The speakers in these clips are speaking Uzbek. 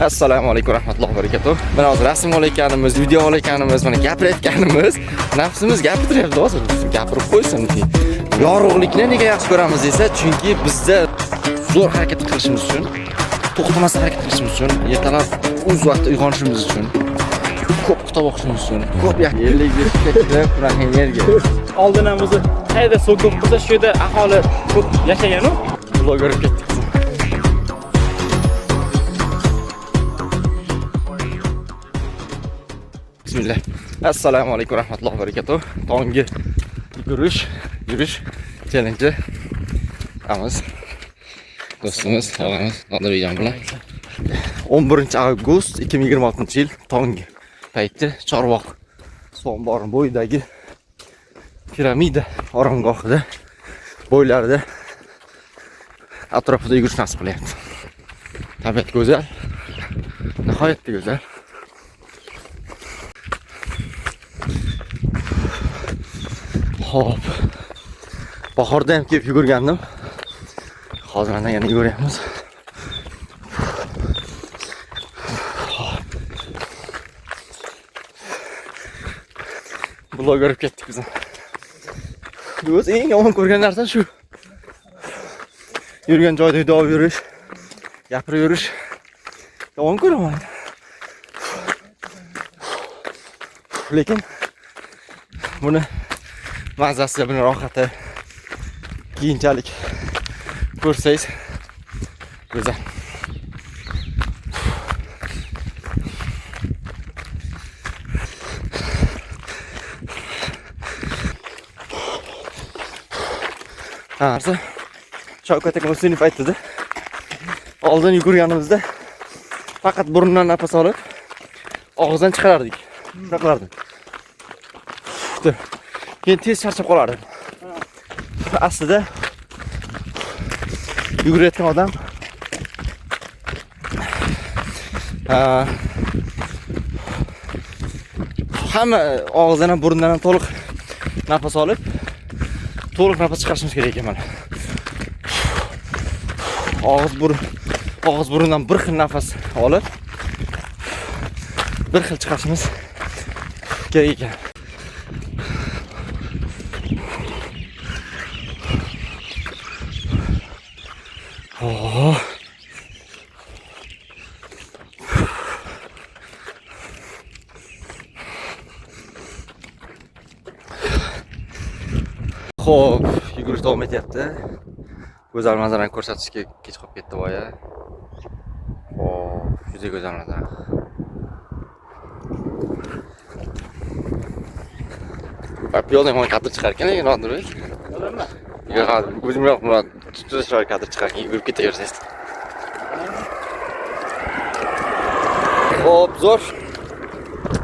Assalomu alaykum rahmatullohi va barakatuh. Mana hozir rasm olayotganimiz, video olayotganimiz, mana gapirayotganimiz, nafsimiz gapirayapti hozir. Gapirib qo'ysin. Yorug'likni nega yaxshi ko'ramiz desa, chunki bizda zo'r harakat qilishimiz uchun, to'xtamasdan harakat qilishimiz uchun, ertalab o'z vaqtida uyg'onishimiz uchun, ko'p kitob o'qishimiz uchun, ko'p yerlik yetishga puran energiya. Oldin ham o'zi qayerda suv ko'p bo'lsa, shu yerda aholi ko'p yashagan-ku. Vlog olib ketdik. Bismillah. Assalomu alaykum rahmatullohi va barakatuh. Tonggi yurish challenge qilamiz. Do'stimiz, og'amiz Nodirbekjon bilan 11-avgust 2026-yil tonggi payti Chorvoq suv ombori bo'yidagi piramida oromgohida bo'ylarida atrofida yugurish nasib qilyapti. Tabiat go'zal, nihoyatda go'zal. Hop. Bahorda ham kelib yugurgandim. Hozir yana yuguryapmiz. Vlog olib ketdik biz. O'z eng yomon ko'rgan narsa shu. Yurgan joyda davom yurish, gapirib yurish yomon ko'raman. Lekin buni mazasi, buni rohati keyinchalik ko'rsangiz go'zal. Arsa Shavkat aka Musinov aytdi. Oldin yugurganimizda faqat burundan nafas olib, og'izdan chiqarardik. Shuna qilardim. Keyin tez charchab qolardim. Aslida yugurayotgan odam hamma og'izdan ham burundan ham to'liq nafas olib, to'liq nafas chiqarishimiz kerak ekan mana. Og'iz burundan bir xil nafas olib, bir xil chiqarishimiz kerak ekan. Oh. Xo'p, yugurish davom etyapti. Go'zal manzarani ko'rsatishga kech qolib ketdi boya. Xo'p, juda go'zal manzara. Piyoda ham kadr chiqar ekan, lekin Nodirbek. Bilaman. Yo'q, o'zim yo'q, Murod. Juda chiroyli kadr chiqar ekan, yugurib ketaversangiz. Xo'p, zo'r.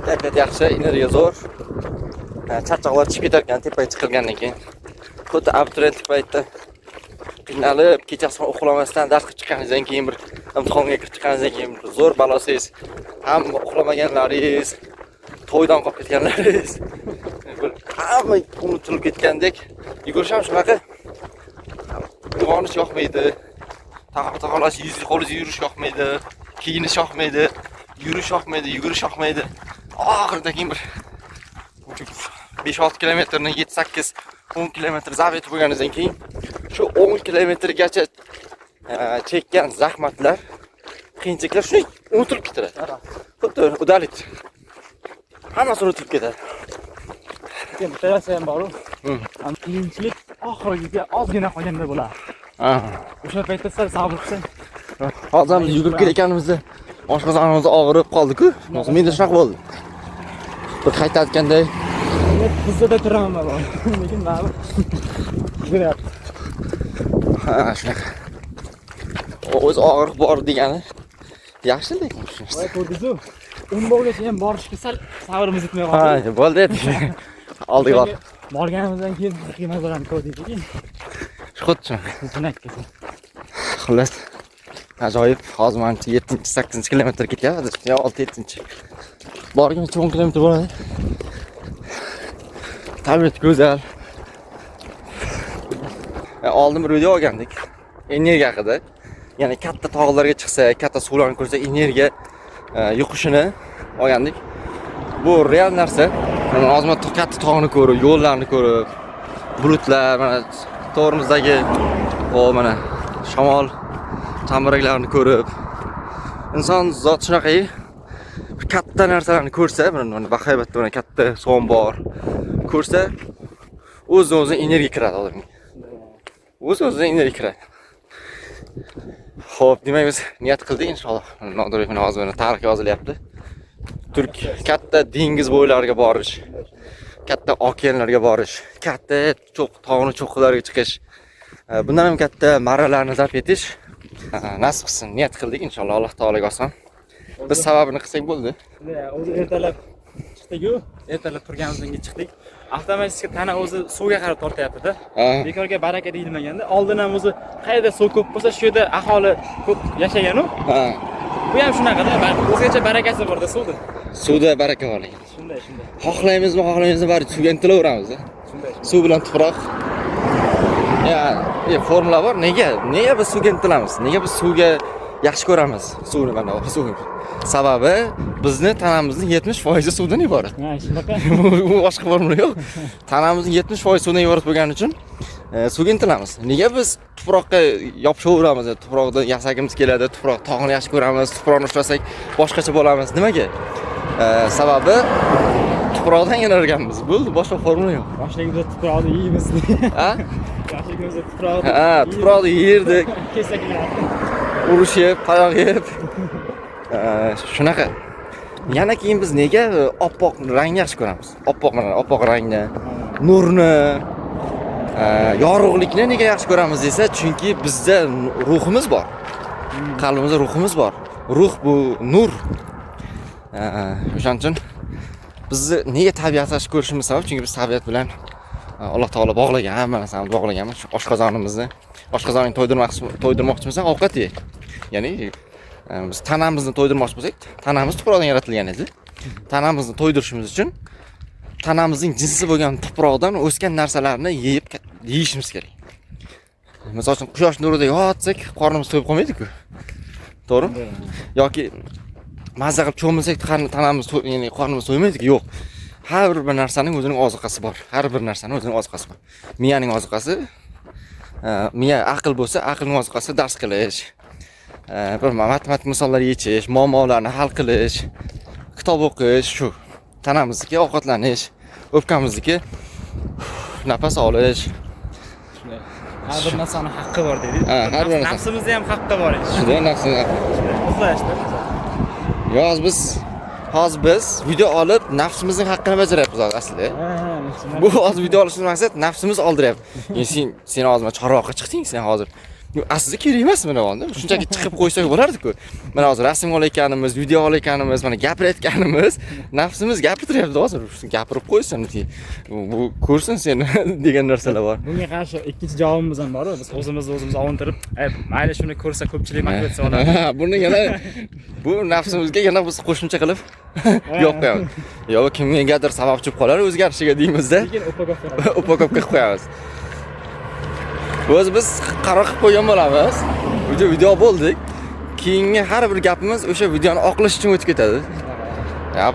Kayfiyat yaxshi, energiya zo'r. Charchoqlar chiqib ketar ekan, tepaga chiqilgandan keyin. Xuddi abituriyentlik paytida qiynalib, kechasi uxlamasdan dars qilib chiqqaningizdan keyin bir imtihonga kirib chiqqaningizdan keyin zo'r balosiz, ham uxlamaganlaringiz, to'ydan qolib ketganlaringiz, hamma unutilib ketgandek yugurish ham shunaqa. Uyg'onish yoqmaydi, taqalash, qo'lingiz yurish yoqmaydi, kiyinish yoqmaydi, yurish yoqmaydi, yugurish yoqmaydi. Oxirida keyin bir 5-6 kilometrni 7-8 10 kilometr zab etib bo'lganingizdan keyin shu 10 kilometrgacha chekkan zahmatlar, qiyinchiliklar shuni unutilib ketadi. Xuddi udalit. Hammasi unutilib ketadi. Keyin bitta narsa ham bor-ku. Qiyinchilik oxiriga ozgina qolganda bo'ladi. O'sha paytda sal sabr qilsang. Hozir biz yugurib kelayotganimizda oshqozonimiz og'rib qoldi-ku. Menda shunaqa bo'ldi. Bir qaytayotganday Bizda turaman men. Lekin ma'lum. Yuguryapti. Shunaqa. O'z og'riq bor degani yaxshi lekin shu narsa. Voy ko'rdingiz-ku? O'nbog'gacha ham borishga sal sabrimiz yetmay qoldi. Ha, bo'ldi. Oldiga bor. Borganimizdan keyin qiynalganlarni ko'rdikki. Xuddi shunaqa. Shunaqasi. Xullas, ajoyib. Hozir mana 7-8 kilometr ketyapti. Yo, 6-7. Borguncha 10 kilometr bo'ladi. Tabiat go'zal. Oldin bir video olgandik. Energiya haqida. ya'ni katta tog'larga chiqsak, katta suvlarni ko'rsak, energiya yuqishini olgandik. Bu real narsa. Mana hozir katta tog'ni ko'rib, yo'llarni ko'rib, bulutlar, mana to'g'rimizdagi mana shamol chambaraklarni ko'rib, inson zot shunaqa katta narsalarni ko'rsa, mana bahaybatda mana katta so'mbor ko'rsa, o'z-o'zidan energiya kiradi odamga. O'z-o'zidan energiya kiradi. Xo'p, demak biz niyat qildik inshaalloh. Nodir mana hozir mana tarix yozilyapti. Turk katta dengiz bo'ylariga borish, katta okeanlarga borish, katta tog'ni cho'qqilarga chiqish, bundan ham katta marralarni zabt etish nasib qilsin. Niyat qildik inshaalloh, Alloh taolaga oson. Biz sababini qilsak bo'ldi. O'zi ertalab chiqdik-ku, ertalab turganimizdan keyin chiqdik. Avtomatik tana o'zi suvga qarab tortyapti-da. Bekorga baraka deyilmaganda, oldin ham o'zi qayerda suv ko'p bo'lsa, shu yerda aholi ko'p yashagan-u. Bu ham shunaqada, o'zgacha barakasi bor-da suvda. Suvda baraka bor ekan. Shunday. Xohlaymizmi, xohlamaymiz bari suvga intilaveramiz. Shunday. Suv bilan tuproq. Formula bor. Nega biz suvga intilamiz? Nega biz suvga yaxshi ko'ramiz? Suvni mana suv. Sababi bizni tanamizning 70% suvdan iborat. Ha, shunaqa. Bu boshqa formula yo'q. Tanamizning 70% suvdan iborat bo'lgani uchun suvga intilamiz. Nega biz tuproqqa yopishaveramiz? Tuproqda yasagimiz keladi, tuproq tog'ni yaxshi ko'ramiz, tuproqni ushlasak boshqacha bo'lamiz. Nimaga? Sababi tuproqdan yanarganmiz. Bo'ldi, boshqa formula yo'q. Boshligimizda tuproqni yeymiz. Ha? Boshligimizda tuproqni. Ha, tuproqni yerdik. Kesaklar. Urushib, tayoq yeb. Shunaqa. Yana keyin biz nega oppoq rangni yaxshi ko'ramiz? Oppoq rangni, nurni, yorug'likni nega yaxshi ko'ramiz desa, chunki bizda ruhimiz bor. Qalbimizda ruhimiz bor. Ruh bu nur. O'shaning uchun bizni nega tabiatni yaxshi ko'rishimiz sabab, chunki biz tabiat bilan Alloh taolo bog'lagan, hamma narsani bog'laganmiz. Oshqozonimizni to'ydirmoqchimisan, ovqat ye. Ya'ni biz tanamizni to'ydirmoqchi bo'lsak, tanamiz tuproqdan yaratilgan edi. Tanamizni to'ydirishimiz uchun tanamizning jinsi bo'lgan tuproqdan o'sgan narsalarni yeyishimiz kerak. Misol uchun quyosh nurida yotsak, qornimiz to'yib qolmaydi-ku. To'g'rimi? Yoki mazza qilib cho'milsak, tanamiz ya'ni qornimiz to'ymaydi-ku. Yo'q. Har bir narsaning o'zining ozuqasi bor. Har bir narsaning o'zining ozuqasi bor. Miyaning ozuqasi, miya aql bo'lsa, aqlning ozuqasi dars qilish, bir matematik misollar yechish, muammolarni hal qilish, kitob o'qish, shu. Tanamizniki ovqatlanish, o'pkamizniki nafas olish. Har bir narsaning haqqi bor deydi. Har bir nafsimizda ham haqqi bor edi. Shunday nafsimiz. Uxlashda. Hozir biz video olib nafsimizning haqqini bajaryapmiz aslida. Bu hozir video olishimiz maqsad nafsimiz oldiryapti. Sen hozir chorvoqqa chiqding, sen hozir. Aslida kerak emas mana endi. Shunchaki chiqib qo'ysak bo'lardi-ku. Mana hozir rasm olayotganimiz, video olayotganimiz, mana gapirayotganimiz, nafsimiz gapirtiryapti hozir. Shuni gapirib qo'ysin, bu ko'rsin seni degan narsalar bor. Bunga qarshi ikkinchi javobimiz ham bor. Biz o'zimizni avuntirib, mayli shuni ko'rsa ko'pchilik motivatsiya oladi. Buni yana bu nafsimizga yana biz qo'shimcha qilib yo'q qo'yamiz. Yo, kimgadir sababchi bo'lib qolar o'zgarishiga deymizda. Lekin upakopka qilib qo'yamiz. Biz qaror qilib qo'ygan bo'lamiz. Video bo'ldik. Keyingi har bir gapimiz o'sha videoni oqlash uchun o'tib ketadi.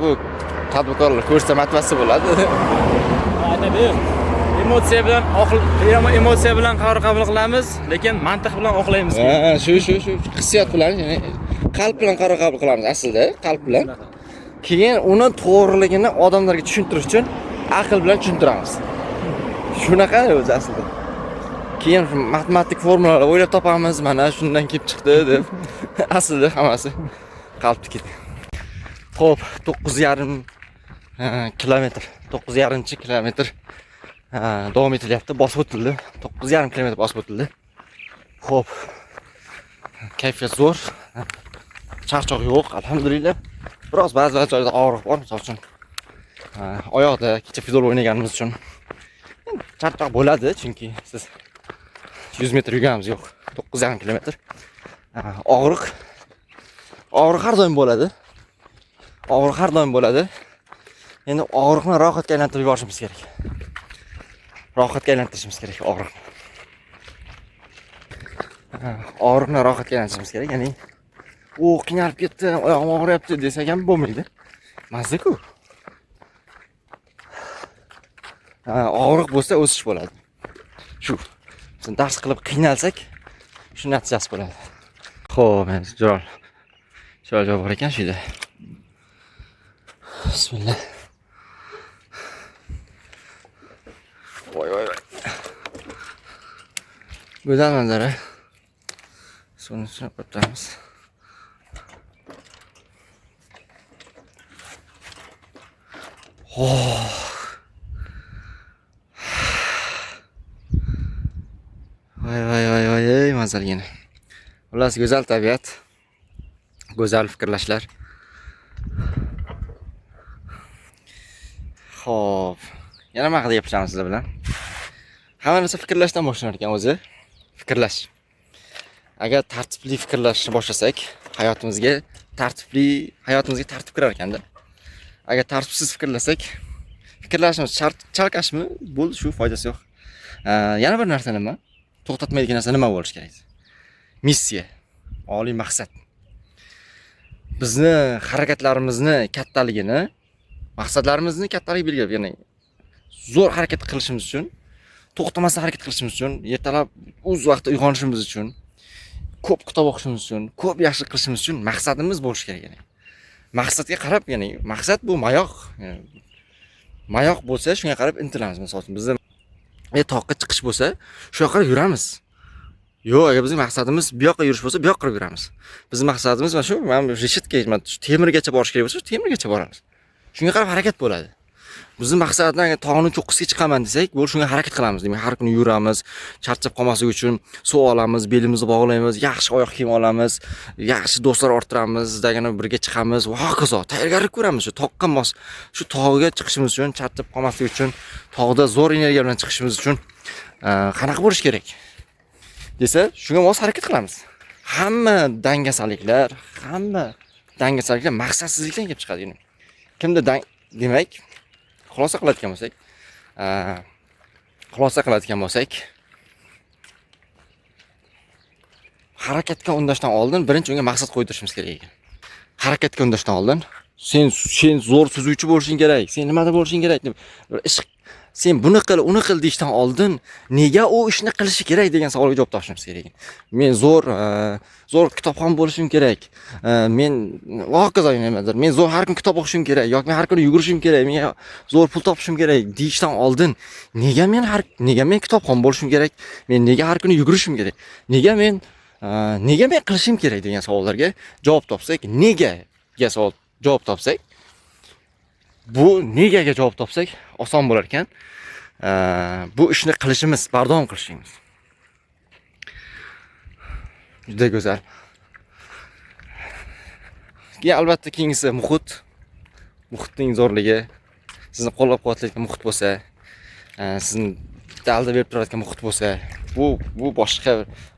Bu tadbirkorlar ko'rsa motivatsiya bo'ladi. Aytadi. Emotsiya bilan qaror qabul qilamiz, lekin mantiq bilan oqlaymiz. Shu hissiyot bilan, ya'ni qalb bilan qaror qabul qilamiz aslida, qalb bilan. Keyin uni to'g'riligini odamlarga tushuntirish uchun aql bilan tushuntiramiz. Shunaqa o'zi aslida. Keyin matematik formulalar o'ylab topamiz, mana shundan kelib chiqdi deb. Aslida hammasi qalbniki. Xo'p, 9,5 kilometr, 9,5 kilometr davom etilyapti, bosib o'tildi. 9,5 kilometr bosib o'tildi. Xo'p. Kayfiyat zo'r. Charchoq yo'q, alhamdulillah. Biroz ba'zi joylarda og'riq bor, misol uchun. Oyoqda kecha futbol o'ynaganimiz uchun charchoq bo'ladi, chunki siz 100 metr yurganimiz yo'q. 9,5 kilometr. Og'riq har doim bo'ladi. Endi og'riqni rohatga aylantirib yuborishimiz kerak. Rohatga aylantirishimiz kerak og'riqni. og'riqni rohatlantirishimiz kerak. Ya'ni u qiynalib ketdi, oyog'im og'riyapti desak ham bo'lmaydi. Mazza-ku. Og'riq bo'lsa o'sish bo'ladi. Shu. Biz dars qilib qiynalsak, shu natijasi bo'ladi. Xo'p, men joy bor ekan shu yerda. Bismillah. Voy. Go'zal manzara. Suvni ichib o'tamiz. Voy, mazalgina. Xullas, go'zal tabiat, go'zal fikrlashlar. Xo'p, yana nima haqida gapiramiz sizlar bilan? Hamma narsa fikrlashdan boshlanar ekan o'zi. Fikrlash. Agar tartibli fikrlashni boshlasak, hayotimizga tartib kirar ekanda. Agar tartibsiz fikrlasak, fikrlashimiz chalkashmi? Bo'ldi, shu foydasi yo'q. Yana bir narsa nima? To'xtatmaydigan narsa nima bo'lishi kerak? Missiya, oliy maqsad. Bizni harakatlarimizni kattaligini, maqsadlarimizni kattaligi belgilab, ya'ni zo'r harakat qilishimiz uchun, to'xtamasdan harakat qilishimiz uchun, ertalab o'z vaqtida uyg'onishimiz uchun, ko'p kitob o'qishimiz uchun, ko'p yaxshi qilishimiz uchun maqsadimiz bo'lishi kerak. Ya'ni maqsadga qarab, ya'ni maqsad bu mayoq. Mayoq bo'lsa, shunga qarab intilamiz. Masalan, bizning toqqa chiqish bo'lsa, shu yoqqa yuramiz. Yo'q, agar bizning maqsadimiz bu yoqqa yurish bo'lsa, bu yoqqa yuramiz. Bizning maqsadimiz mana shu, men reshitga, temirgacha borish kerak bo'lsa, temirgacha boramiz. Shunga qarab harakat bo'ladi. Bizning maqsaddan tog'ning cho'qqisiga chiqaman desak, bu shunga harakat qilamiz. Demak, har kuni yuramiz, charchab qolmaslik uchun suv olamiz, belimizni bog'laymiz, yaxshi oyoq kiyim olamiz, yaxshi do'stlar orttiramiz, dagana birga chiqamiz va hokazo. Tayyorgarlik ko'ramiz shu toqqa mos, shu tog'ga chiqishimiz uchun, charchab qolmaslik uchun, tog'da zo'r energiya bilan chiqishimiz uchun qanaqa bo'lish kerak desa, shunga mos harakat qilamiz. Hamma dangasaliklar maqsadsizlikdan kelib chiqadi. Kimda demak, xulosa qiladigan bo'lsak, harakatga undashdan oldin birinchi unga maqsad qo'ydirishimiz kerak ekan. Harakatga undashdan oldin sen zo'r suzuvchi bo'lishing kerak, sen nimada bo'lishing kerak deb sen buni qil, uni qil deyishdan oldin nega u ishni qilishi kerak degan savolga javob topishimiz kerak. Men zo'r kitobxon bo'lishim kerak. Men zo'r har kun kitob o'qishim kerak yoki men har kuni yugurishim kerak, men zo'r pul topishim kerak deyishdan oldin nega men kitobxon bo'lishim kerak? Men nega har kuni yugurishim kerak? Nega men qilishim kerak degan savollarga javob topsak, bu negaga javob topsak oson bo'lar ekan. Bu ishni qilishimiz, bardavom qilishimiz. Juda go'zal. Albatta keyingisi muhitning zo'rligi, sizni qo'llab-quvvatlaydigan muhit bo'lsa, sizni dalda berib turadigan muhit bo'lsa, bu boshqa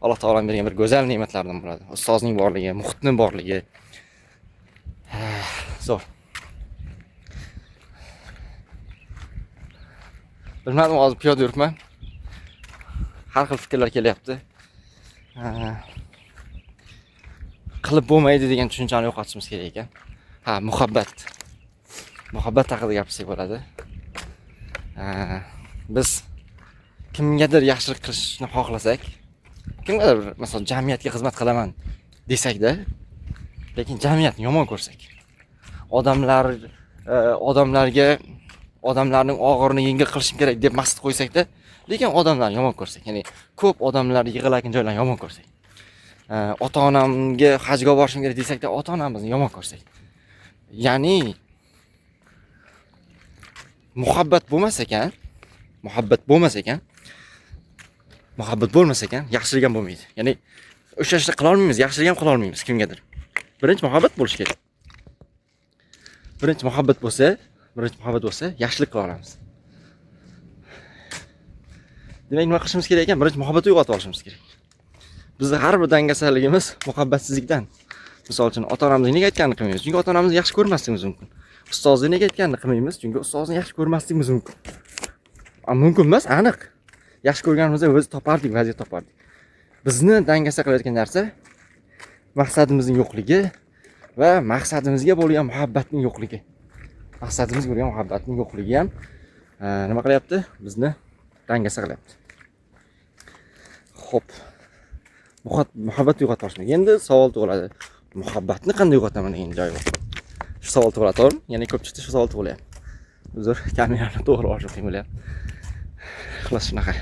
Alloh taoloning bergan bir go'zal ne'matlardan bo'ladi. Ustozning borligi, muhitning borligi. Zo'r. Bilmadim, hozir piyoda yuribman. Har xil fikrlar kelyapti. Qilib bo'lmaydi degan tushunchani yo'qotishimiz kerak ekan. Muhabbat. Muhabbat haqida gapirsak bo'ladi. Biz kimgadir yaxshilik qilishni xohlasak, kimgadir masalan jamiyatga xizmat qilaman desakda, lekin jamiyatni yomon ko'rsak, odamlarning og'irini yengil qilishim kerak deb maqsad qo'ysakda, lekin odamlarni yomon ko'rsak, ya'ni ko'p odamlar yig'iladigan joylarni yomon ko'rsak, ota-onamga hajga borishim kerak desakda, ota-onamizni yomon ko'rsak, ya'ni muhabbat bo'lmas ekan, yaxshilik ham bo'lmaydi. Ya'ni o'sha ishni qila olmaymiz, yaxshilik ham qila olmaymiz kimgadir. Birinchi muhabbat bo'lishi kerak. Birinchi muhabbat bo'lsa, yaxshilik qila olamiz. Demak, nima qilishimiz kerak ekan? Birinchi muhabbatni uyg'otib olishimiz kerak. Bizning har bir dangasaligimiz muhabbatsizlikdan. Misol uchun, ota-onamiz nega aytganini qilmaymiz? Chunki ota-onamizni yaxshi ko'rmasligimiz mumkin. Ustozni nega aytganini qilmaymiz? Chunki ustozni yaxshi ko'rmasligimiz mumkin. Mumkin emas, aniq. Yaxshi ko'rganimizda o'zi topardik, vaziyat topardik. bizni dangasa qilayotgan narsa maqsadimizning yo'qligi va maqsadimizga bo'lgan muhabbatning yo'qligi. Maqsadimizga bo'lgan muhabbatning yo'qligi ham nima qilyapti? Bizni dangasa qilyapti. Xo'p. Muhabbat uyg'otmoqchiman. Endi savol tug'iladi. Muhabbatni qanday uyg'otaman degan joy bor. Shu savol tug'iladi, to'g'rimi? Ya'ni ko'pchilikda shu savol tug'ilyapti. Uzr, kamerani to'g'ri olishim qiyin bo'lyapti. Xullas shunaqa.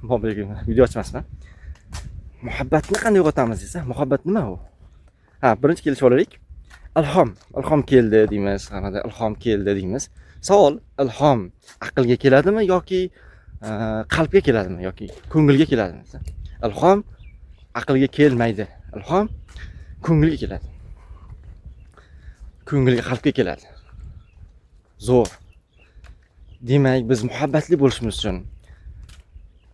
Mobilga video ochmasman. Muhabbatni qanday uyg'otamiz desa, muhabbat nima u? Birinchi kelishib olaylik. Ilhom keldi deymiz, qanday ilhom keldi deymiz. Savol, ilhom aqlga keladimi yoki qalbga keladimi yoki ko'ngilga keladimi? Ilhom aqlga kelmaydi. Ilhom ko'ngilga keladi. Ko'ngilga, qalbga keladi. Zo'r. Demak, biz muhabbatli bo'lishimiz uchun,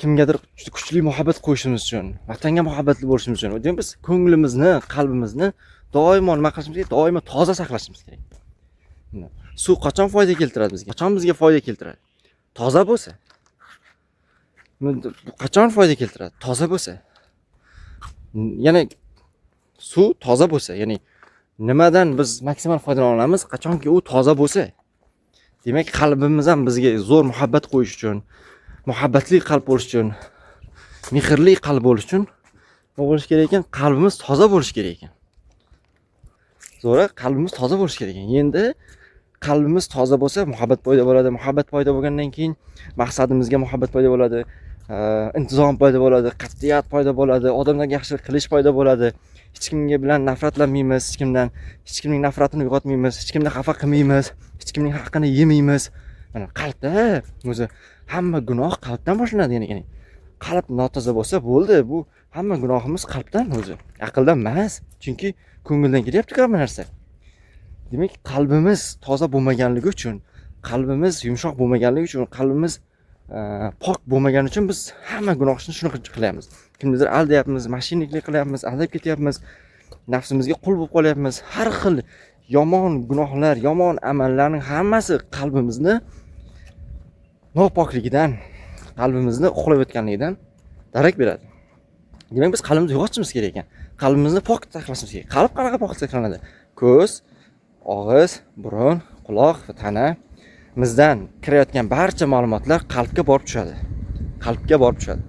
kimgadir kuchli muhabbat qo'yishimiz uchun, vatanga muhabbatli bo'lishimiz uchun, demak biz ko'nglimizni, qalbimizni doimo nima qilishimiz kerak? Doimo toza saqlashimiz kerak. Suv qachon foyda keltiradi bizga? Qachon bizga foyda keltiradi? Toza bo'lsa. Qachon foyda keltiradi? Toza bo'lsa. Ya'ni suv toza bo'lsa, ya'ni nimadan biz maksimal foydalana olamiz? Qachonki u toza bo'lsa. Demak, qalbimiz ham bizga zo'r muhabbat qo'yish uchun, muhabbatli qalb bo'lish uchun, mehrli qalb bo'lish uchun nima bo'lish kerak ekan? Qalbimiz toza bo'lish kerak ekan. Zo'ra, qalbimiz toza bo'lish kerak ekan. Endi qalbimiz toza bo'lsa, muhabbat paydo bo'ladi. Muhabbat paydo bo'lgandan keyin maqsadimizga muhabbat paydo bo'ladi. Intizom paydo bo'ladi, qat'iyat paydo bo'ladi, odamlarga yaxshilik qilish paydo bo'ladi. Hech kimga bilan nafratlanmaymiz, hech kimning nafratini uyg'otmaymiz, hech kimni xafa qilmaymiz, hech kimning haqqini yemaymiz. Mana qalbda o'zi hamma gunoh qalbdan boshlanadi, ya'ni qalb notoza bo'lsa bo'ldi, bu hamma gunohimiz qalbdan o'zi, aqldan emas. Chunki ko'ngildan kelyapti hamma narsa. Demak, qalbimiz toza bo'lmaganligi uchun, qalbimiz yumshoq bo'lmaganligi uchun, qalbimiz pok bo'lmagani uchun biz hamma gunohni shuni qilyapmiz. Kimnidir aldayapmiz, mashinliklik qilyapmiz, aldab ketyapmiz, nafsimizga qul bo'lib qolyapmiz. Har xil yomon gunohlar, yomon amallarning hammasi qalbimizni nopokligidan, qalbimizni uxlayotganligidan darak beradi. Demak, biz qalbimizni uyg'otishimiz kerak ekan. Qalbimizni pok saqlashimiz kerak. Qalb qanaqa pok saqlanadi? Ko'z, og'iz, burun, quloq va tana bizdan kirayotgan barcha ma'lumotlar qalbga borib tushadi. Qalbga borib tushadi.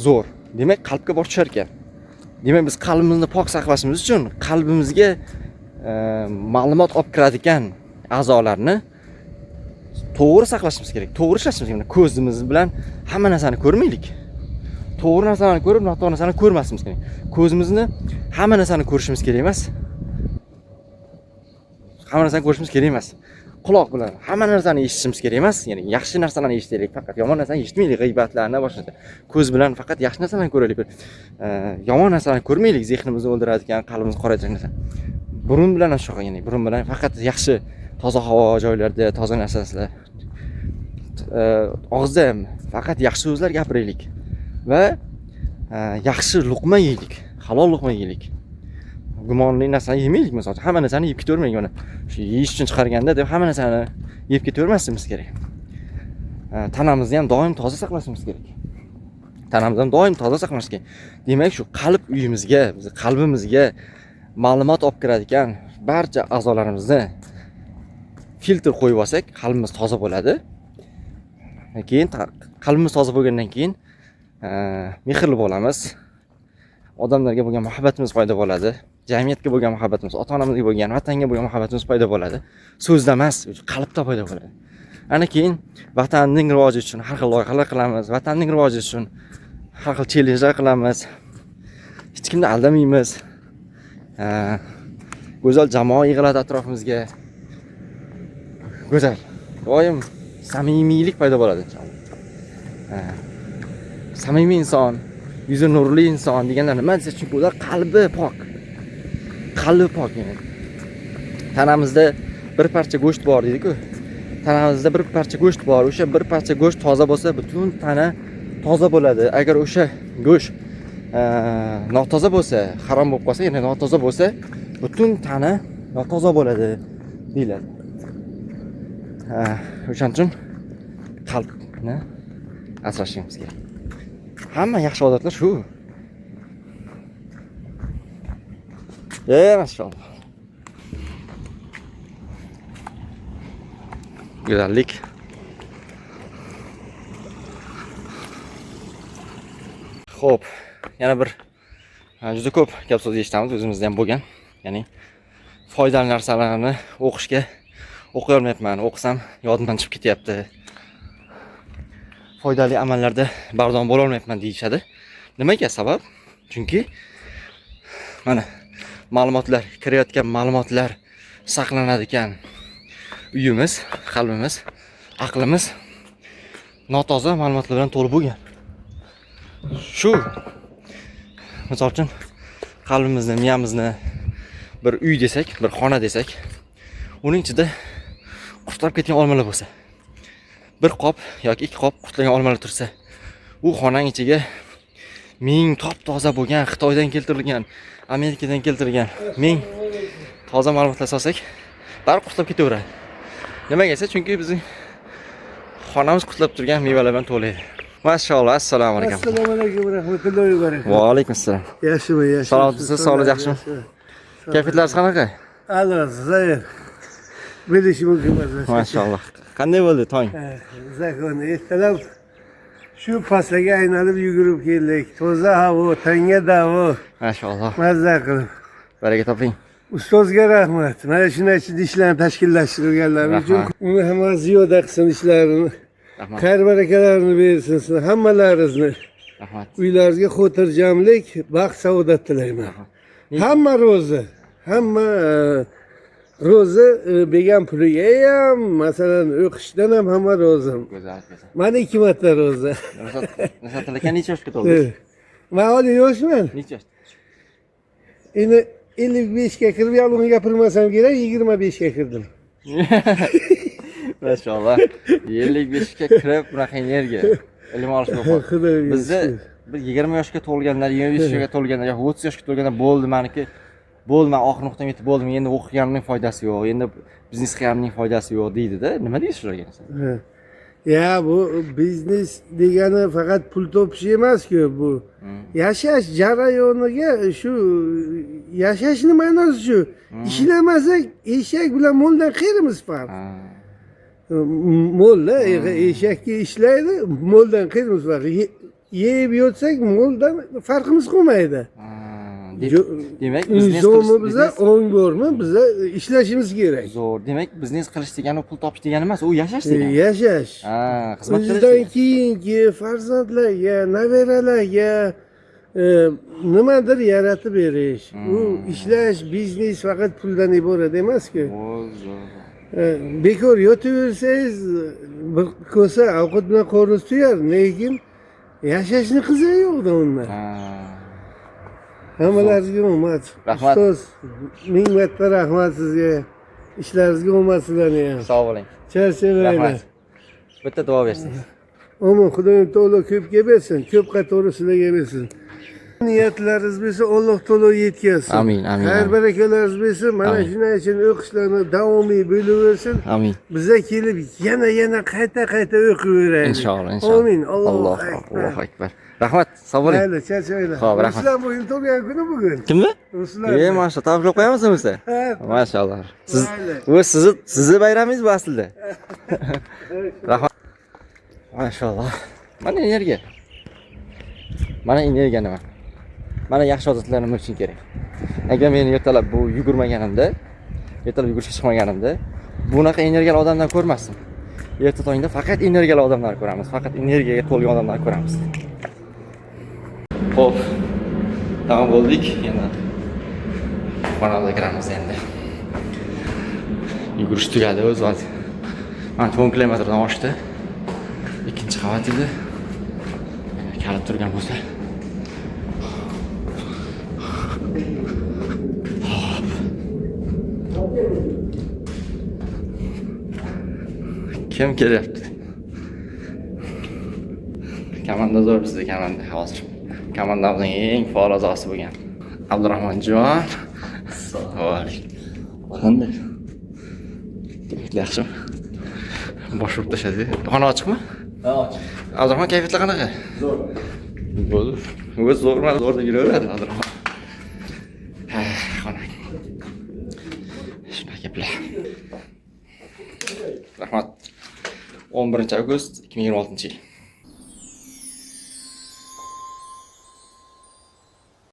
Zo'r. Demak, qalbga borib tushar ekan. Demak, biz qalbimizni pok saqlashimiz uchun qalbimizga ma'lumot olib kiradigan a'zolarni to'g'ri saqlashimiz kerak. To'g'ri ishlashimiz kerak. Ko'zimiz bilan hamma narsani ko'rmaylik. To'g'ri narsani ko'rib, noto'g'ri narsani ko'rmasimiz kerak. Ko'zimizni hamma narsani ko'rishimiz kerak emas. Hamma narsani ko'rishimiz kerak emas. Quloq bilan hamma narsani eshitishimiz kerak emas. Ya'ni yaxshi narsalarni eshitaylik, faqat yomon narsani eshitmaylik, g'iybatlarni boshqa. Ko'z bilan faqat yaxshi narsalarni ko'raylik. Yomon narsalarni ko'rmaylik, zehnimizni o'ldiradigan, qalbimizni qoraytiradigan narsa. Burun bilan shunaqa, ya'ni burun bilan faqat yaxshi, toza havo joylarda, toza narsalar. Og'izda ham faqat yaxshi so'zlar gapiraylik va yaxshi luqma yeylik, halol luqma yeylik. Gumonli narsani yemaylik, masalan, hamma narsani yeb ketavermaylik. Mana shu yeyish uchun chiqarganda deb hamma narsani yeb ketavermasligimiz kerak. Tanamizni ham doim toza saqlashimiz kerak. Tanamizni ham doim toza saqlash kerak. Demak, shu qalb uyimizga, biz qalbimizga ma'lumot olib kiradigan barcha a'zolarimizni filtr qo'yib olsak, qalbimiz toza bo'ladi. Keyin qalbimiz toza bo'lgandan keyin mehrli bo'lamiz. Odamlarga bo'lgan muhabbatimiz paydo bo'ladi. Jamiyatga bo'lgan muhabbatimiz, ota-onamizga bo'lgan, vatanga bo'lgan muhabbatimiz paydo bo'ladi. So'zda emas, qalbda paydo bo'ladi. Ana keyin vatanning rivoji uchun har xil loyihalar qilamiz, vatanning rivoji uchun har xil challengelar qilamiz. Hech kimni aldamaymiz. Go'zal jamoa yig'iladi atrofimizga. Go'zal. Doim samimiylik paydo bo'ladi. Samimiy inson, yuzi nurli inson deganlar nima desa, chunki ular qalbi pok. Qalbi pok yani. Tanamizda bir parcha go'sht bor deydi-ku. Tanamizda bir parcha go'sht bor. O'sha bir parcha go'sht toza bo'lsa, butun tana toza bo'ladi. Agar o'sha go'sht notoza bo'lsa, harom bo'lib qolsa, ya'ni notoza bo'lsa, butun tana notoza bo'ladi deyiladi. O'shaning uchun qalbni asrashimiz kerak. Hamma yaxshi odatlar shu. Maşallah. Güzellik. Xo'p, yana bir juda ko'p gap so'z eshitamiz o'zimizda ham bo'lgan. Ya'ni foydali narsalarni o'qiy olmayapman, o'qisam yodimdan chiqib ketyapti. Foydali amallarda bardom bo'la olmayapman deyishadi. Nimaga sabab? Chunki mana ma'lumotlar, kirayotgan ma'lumotlar saqlanadigan uyimiz, qalbimiz, aqlimiz notoza ma'lumotlar bilan to'lib bo'lgan. Shu misol uchun qalbimizni, miyamizni bir uy desak, bir xona desak, uning ichida qurtlab ketgan olmalar bo'lsa, bir qop yoki ikki qop qurtlagan olmalar tursa, u xonaning ichiga ming top-toza bo'lgan, Xitoydan keltirilgan, Amerikadan keltirilgan ming toza ma'lumotlar solsak, bari qurtlab ketaveradi. Nimaga esa? Chunki bizning xonamiz qurtlab turgan mevalar bilan to'laydi. Maşallah, assalomu alaykum. Assalomu alaykum va rahmatullohi va barakatuh. Va alaykum assalom. Yaxshimi, yaxshimi. Salomatsiz, sog'lik yaxshimi? Kayfiyatlaringiz qanaqa? Alloh sizlar. Bilishi mumkin emas. Maşallah. Qanday bo'ldi tong? Zakonni ertalab shu pastaga aylanib yugurib keldik. Toza havo, tanga davo. Maşallah. Mazza qilib. Baraka toping. Ustozga rahmat. Mana shunday ishlarni tashkillashtirganlar uchun uni hamma ziyoda qilsin ishlarini. Xayr barakalarini bersin sizlar hammalaringizni. Rahmat. Uylaringizga xotirjamlik, baxt, saodat tilayman. Hamma ro'za, hamma ro'za bergan puliga ham, masalan, o'qishdan ham hamma ro'za. Go'zal. Mana 2 marta ro'za. Nusrat aka necha yoshga to'ldingiz? Men hozir yoshman. Necha yosh? Endi 55 ga kirib, yolg'on gapirmasam kerak, 25 ga kirdim. Maşallah. 55 ga kirib, bunaqa energiya ilm olishga qo'rqadi. Bizda bir 20 yoshga to'lganlar, 25 yoshga to'lganlar, yoki 30 yoshga to'lganlar bo'ldi, meniki bo'ldi, men oxir nuqtaga yetib bo'ldim, endi o'qiganimning foydasi yo'q, endi biznes qilganimning foydasi yo'q deydi-da. Nima deysiz ularga? Ya bu biznes degani faqat pul topish emas-ku, bu yashash jarayoniga shu yashashning ma'nosi shu. Ishlamasak eshak bilan moldan qayrimiz farq. Molda eshakka ishlaydi, moldan qayrimiz farq. Yeb yotsak moldan farqimiz qolmaydi. Demak, bizda ong bormi? Bizda ishlashimiz kerak. Zo'r. Demak, biznes qilish degani pul topish degani emas, u yashash degani. Yashash. Xizmat qilish. Bizdan keyingi farzandlarga, nabiralarga nimadir yaratib berish. U ishlash, biznes faqat puldan iborat emas-ku. Bekor yotaversangiz bir ko'sa ovqat bilan qorningiz to'yar, lekin yashashni qizi yo'qda undan. Hammalaringizga rahmat. Rahmat. Ustoz, ming marta rahmat sizga. Ishlaringizga omadlarni ham. Sog' bo'ling. Charchamaylar. Rahmat. Bitta duo bersangiz. Amin, Xudoyim to'la ko'pga bersin, ko'p qatori sizlarga bersin. Niyatlaringiz bo'lsa Alloh to'la yetkazsin. Amin, amin. Xayr barakalaringiz bo'lsin. Mana shuning uchun o'qishlarni davomiy bo'laversin. Amin. Biza kelib yana qayta o'qiveraylik. Inshaalloh, inshaalloh. Amin. Allohu akbar. Rahmat, sog' bo'ling. Mayli, charchamaylar. Xo'p, rahmat. Sizlar bo'yin to'lgan kuni bugun. Kimni? Ruslar. Maşallah, tabriklar qo'yamizmi o'zi? Maşallah. Siz sizni bayramingiz bu aslida. Rahmat. Maşallah. Mana energiya. Mana energiya nima? Mana yaxshi odatlarim uchun kerak. Agar men ertalab bu yugurmaganimda, ertalab yugurishga chiqmaganimda, bunaqa energiyali odamdan ko'rmasdim. Erta tongda faqat energiyali odamlar ko'ramiz, faqat energiyaga to'lgan odamlar ko'ramiz. Xo'p. Tamam bo'ldik. Yana xonaga kiramiz endi. Yugurish tugadi o'z vaqti. Mana 10 kilometrdan oshdi. Ikkinchi qavat edi. Kalit turgan bo'lsa. Kim kelyapti? Komandazor bizda komanda hozir. Komandamizning eng faol a'zosi bo'lgan Abdurahmonjon. Assalomu alaykum. Qanday? Yaxshimi? Bosh urib tashladi. Xona ochiqmi? Ha, ochiq. Abdurahmon kayfiyatlar qanaqa? Zo'r. Bo'ldi. O'zi zo'rman, zo'rda yuraveradi hozir. Ha, xonaq. Shunaqa gaplar. Rahmat. 11 avgust 2026 yil.